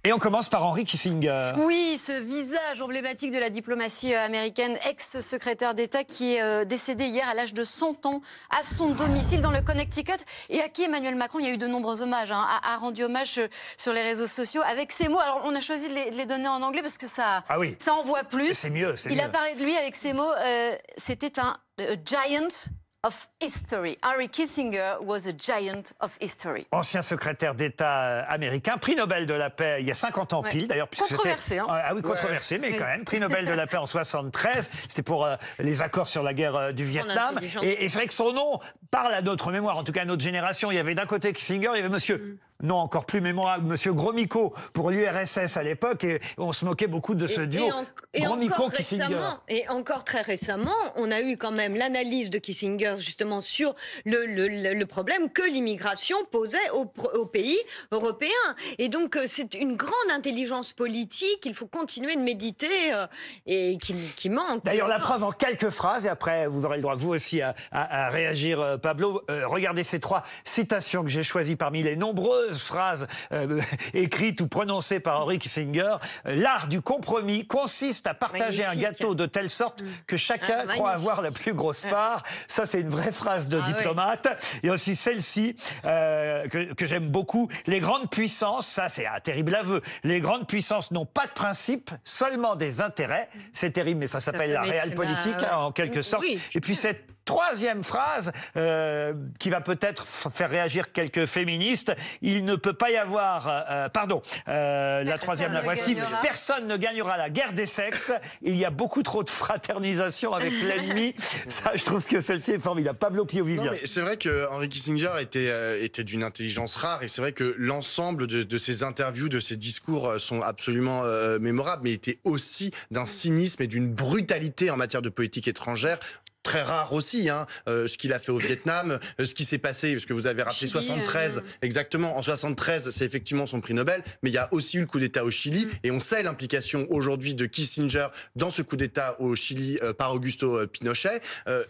Et on commence par Henry Kissinger. Oui, ce visage emblématique de la diplomatie américaine, ex-secrétaire d'État qui est décédé hier à l'âge de 100 ans à son domicile dans le Connecticut et à qui Emmanuel Macron, il y a eu de nombreux hommages, a rendu hommage sur les réseaux sociaux avec ces mots. Alors on a choisi de les donner en anglais parce que ça envoie plus. C'est mieux, Il a parlé de lui avec ces mots, c'était un giant of history. Henry Kissinger was a giant of history. Ancien secrétaire d'État américain, prix Nobel de la paix il y a 50 ans pile d'ailleurs. Controversé. Ah oui, controversé, mais quand même. Prix Nobel de la paix en 73. C'était pour les accords sur la guerre du Vietnam. Et c'est vrai que son nom parle à notre mémoire, en tout cas à notre génération. Il y avait d'un côté Kissinger, il y avait monsieur... Non, encore plus mémorable, monsieur Gromyko pour l'URSS à l'époque, et on se moquait beaucoup de ce duo. Gromyko-Kissinger. Et encore très récemment, on a eu quand même l'analyse de Kissinger justement sur le problème que l'immigration posait aux pays européens. Et donc c'est une grande intelligence politique, il faut continuer de méditer et qui manque. D'ailleurs, la preuve en quelques phrases, et après vous aurez le droit vous aussi à réagir, Pablo. Regardez ces 3 citations que j'ai choisies parmi les nombreuses phrases écrites ou prononcées par Henry Kissinger. L'art du compromis consiste à partager un gâteau de telle sorte que chacun croit avoir la plus grosse part. Ça, c'est une vraie phrase de diplomate. Et aussi celle-ci, que j'aime beaucoup. Les grandes puissances, ça c'est un terrible aveu, les grandes puissances n'ont pas de principe, seulement des intérêts. C'est terrible, mais ça s'appelle la réelle-politique, en quelque sorte. Et puis cette 3e phrase qui va peut-être faire réagir quelques féministes. Il ne peut pas y avoir... la 3e, la voici. Personne ne gagnera la guerre des sexes. Il y a beaucoup trop de fraternisation avec l'ennemi. Ça, je trouve que celle-ci est formidable. Pablo Pio-Vivien. C'est vrai que Henry Kissinger était d'une intelligence rare, et c'est vrai que l'ensemble de ses interviews, de ses discours sont absolument mémorables, mais était aussi d'un cynisme et d'une brutalité en matière de politique étrangère. Très rare aussi, ce qu'il a fait au Vietnam, ce qui s'est passé, parce que vous avez rappelé 73, exactement, en 73, c'est effectivement son prix Nobel, mais il y a aussi eu le coup d'État au Chili, et on sait l'implication aujourd'hui de Kissinger dans ce coup d'État au Chili par Augusto Pinochet,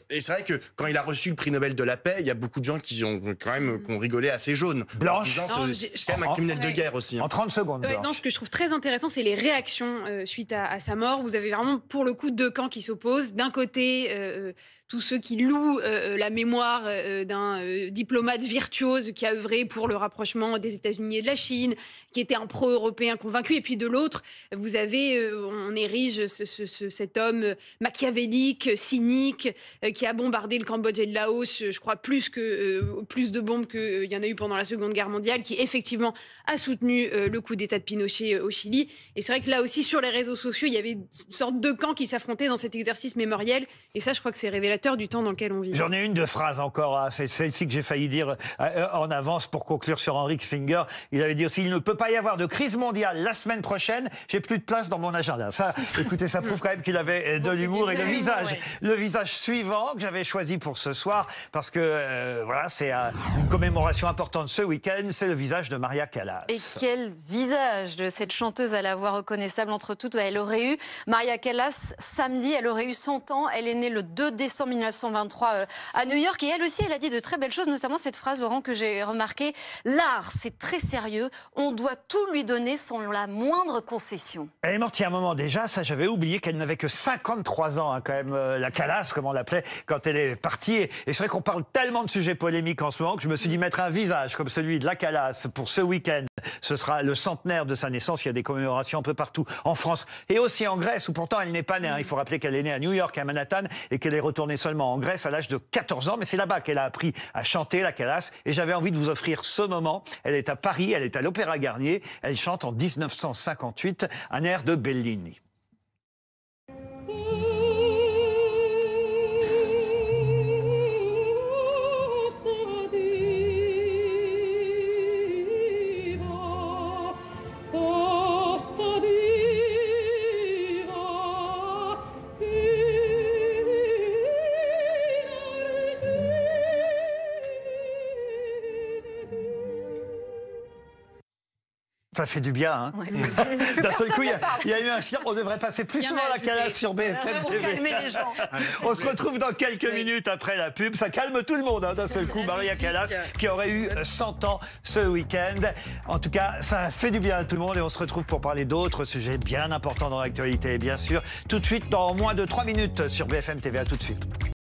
et c'est vrai que quand il a reçu le prix Nobel de la paix, il y a beaucoup de gens qui ont rigolé assez jaune. Blanche. C'est quand même un criminel de guerre aussi. En 30 secondes. Non, ce que je trouve très intéressant, c'est les réactions suite à sa mort. Vous avez vraiment, pour le coup, 2 camps qui s'opposent. D'un côté... tous ceux qui louent la mémoire d'un diplomate virtuose qui a œuvré pour le rapprochement des États-Unis et de la Chine, qui était un pro-européen convaincu. Et puis de l'autre, vous avez, on érige cet homme machiavélique, cynique, qui a bombardé le Cambodge et le Laos, je crois plus de bombes qu'il y en a eu pendant la Seconde Guerre mondiale, qui effectivement a soutenu le coup d'État de Pinochet au Chili. Et c'est vrai que là aussi, sur les réseaux sociaux, il y avait une sorte de camps qui s'affrontaient dans cet exercice mémoriel. Et ça, je crois que c'est révélateur du temps dans lequel on vit. J'en ai une de phrase encore, c'est celle-ci que j'ai failli dire en avance pour conclure sur Henry Kissinger. Il avait dit aussi, il ne peut pas y avoir de crise mondiale la semaine prochaine, j'ai plus de place dans mon agenda. Ça, écoutez, ça prouve quand même qu'il avait de l'humour et le visage suivant que j'avais choisi pour ce soir, parce que voilà, c'est une commémoration importante ce week-end, c'est le visage de Maria Callas. Et quel visage de cette chanteuse à la voix reconnaissable entre toutes. Elle aurait eu, Maria Callas, samedi, elle aurait eu 100 ans, elle est née le 2 décembre 1923 à New York, et elle aussi, elle a dit de très belles choses, notamment cette phrase, Laurent, que j'ai remarquée: l'art, c'est très sérieux, on doit tout lui donner sans la moindre concession. Elle est morte il y a un moment déjà, ça j'avais oublié qu'elle n'avait que 53 ans, quand même, la Callas, comme on l'appelait, quand elle est partie. Et c'est vrai qu'on parle tellement de sujets polémiques en ce moment que je me suis dit mettre un visage comme celui de la Callas pour ce week-end. Ce sera le centenaire de sa naissance, il y a des commémorations un peu partout en France et aussi en Grèce, où pourtant elle n'est pas née. Il faut rappeler qu'elle est née à New York, à Manhattan, et qu'elle est retournée seulement en Grèce à l'âge de 14 ans, mais c'est là-bas qu'elle a appris à chanter, la Callas, et j'avais envie de vous offrir ce moment. Elle est à Paris, elle est à l'Opéra Garnier, elle chante en 1958 un air de Bellini. Ça fait du bien, hein. D'un seul coup, il y a eu un cirque. On devrait passer plus souvent la Callas sur BFM Pour TV. calmer les gens. On se retrouve dans quelques minutes après la pub. Ça calme tout le monde, hein, d'un seul coup. Maria Callas, qui aurait eu 100 ans ce week-end. En tout cas, ça fait du bien à tout le monde et on se retrouve pour parler d'autres sujets bien importants dans l'actualité, bien sûr. Tout de suite, dans moins de 3 minutes sur BFM TV. À tout de suite.